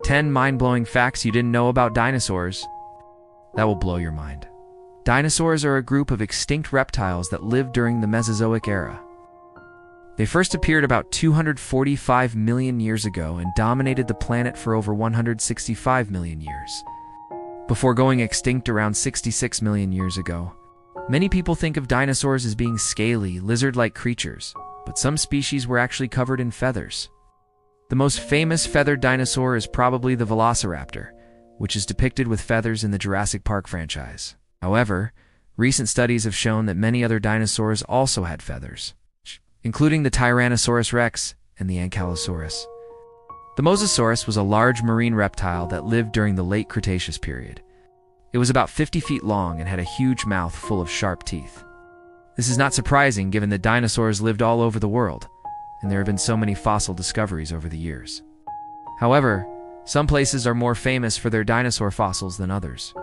10 mind-blowing facts you didn't know about dinosaurs. That will blow your mind. Dinosaurs are a group of extinct reptiles that lived during the Mesozoic era. They first appeared about 245 million years ago and dominated the planet for over 165 million years, before going extinct around 66 million years ago. Many people think of dinosaurs as being scaly, lizard-like creatures, but some species were actually covered in feathers. The most famous feathered dinosaur is probably the velociraptor, which is depicted with feathers in the Jurassic Park franchise. However, recent studies have shown that many other dinosaurs also had feathers, including the Tyrannosaurus rex and the Ankylosaurus. The Mosasaurus was a large marine reptile that lived during the late Cretaceous period. It was about 50 feet long and had a huge mouth full of sharp teeth. This is not surprising given that dinosaurs lived all over the world, and there have been so many fossil discoveries over the years. However, some places are more famous for their dinosaur fossils than others.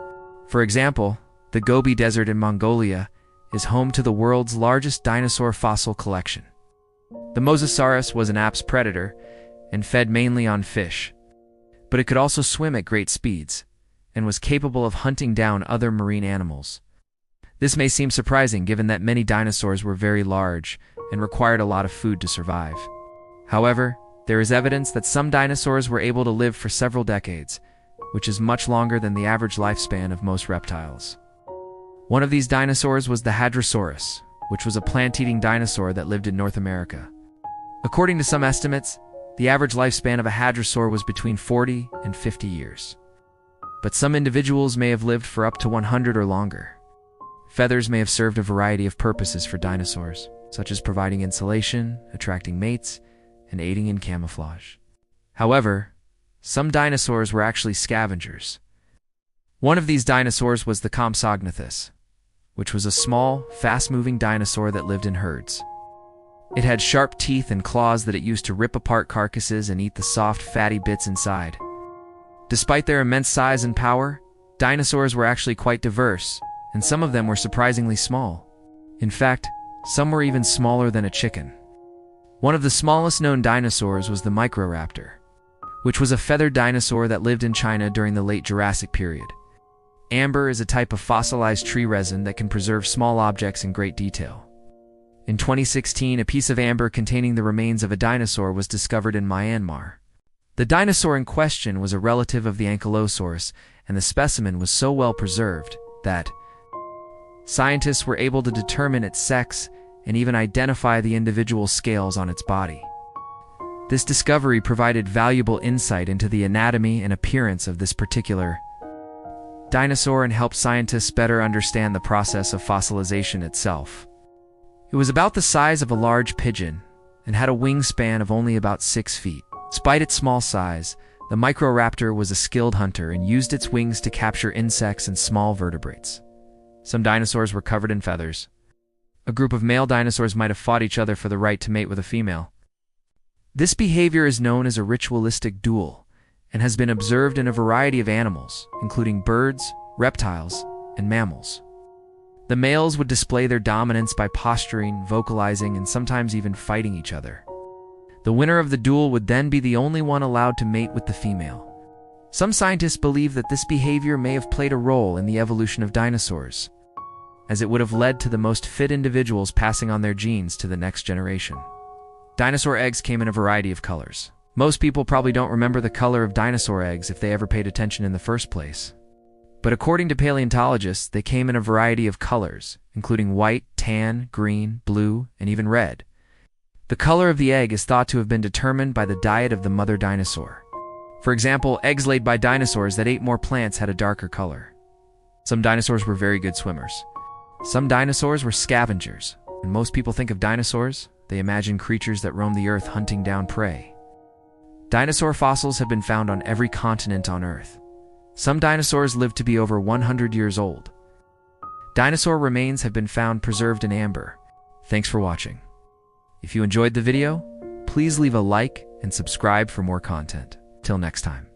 For example, the Gobi Desert in Mongolia is home to the world's largest dinosaur fossil collection. The Mosasaurus was an ape's predator and fed mainly on fish, but it could also swim at great speeds and was capable of hunting down other marine animals. This may seem surprising given that many dinosaurs were very large and required a lot of food to survive. However, there is evidence that some dinosaurs were able to live for several decades, which is much longer than the average lifespan of most reptiles. One of these dinosaurs was the Hadrosaurus, which was a plant-eating dinosaur that lived in North America. According to some estimates, the average lifespan of a hadrosaur was between 40 and 50 years. But some individuals may have lived for up to 100 or longer. Feathers may have served a variety of purposes for dinosaurs, such as providing insulation, attracting mates, and aiding in camouflage. However, some dinosaurs were actually scavengers. One of these dinosaurs was the Compsognathus, which was a small, fast-moving dinosaur that lived in herds. It had sharp teeth and claws that it used to rip apart carcasses and eat the soft, fatty bits inside. Despite their immense size and power, dinosaurs were actually quite diverse, and some of them were surprisingly small. In fact, some were even smaller than a chicken. One of the smallest known dinosaurs was the Microraptor, which was a feathered dinosaur that lived in China during the late Jurassic period. Amber is a type of fossilized tree resin that can preserve small objects in great detail. In 2016, a piece of amber containing the remains of a dinosaur was discovered in Myanmar. The dinosaur in question was a relative of the Ankylosaurus, and the specimen was so well preserved that scientists were able to determine its sex and even identify the individual scales on its body. This discovery provided valuable insight into the anatomy and appearance of this particular dinosaur and helped scientists better understand the process of fossilization itself. It was about the size of a large pigeon and had a wingspan of only about 6 feet. Despite its small size, the Microraptor was a skilled hunter and used its wings to capture insects and small vertebrates. Some dinosaurs were covered in feathers. A group of male dinosaurs might have fought each other for the right to mate with a female. This behavior is known as a ritualistic duel and has been observed in a variety of animals, including birds, reptiles, and mammals. The males would display their dominance by posturing, vocalizing, and sometimes even fighting each other. The winner of the duel would then be the only one allowed to mate with the female. Some scientists believe that this behavior may have played a role in the evolution of dinosaurs, as it would have led to the most fit individuals passing on their genes to the next generation. Dinosaur eggs came in a variety of colors. Most people probably don't remember the color of dinosaur eggs if they ever paid attention in the first place. But according to paleontologists, they came in a variety of colors, including white, tan, green, blue, and even red. The color of the egg is thought to have been determined by the diet of the mother dinosaur. For example, eggs laid by dinosaurs that ate more plants had a darker color. Some dinosaurs were very good swimmers. Some dinosaurs were scavengers. When most people think of dinosaurs, they imagine creatures that roam the earth hunting down prey. Dinosaur fossils have been found on every continent on Earth. Some dinosaurs lived to be over 100 years old. Dinosaur remains have been found preserved in amber. Thanks for watching. If you enjoyed the video, please leave a like and subscribe for more content. Till next time.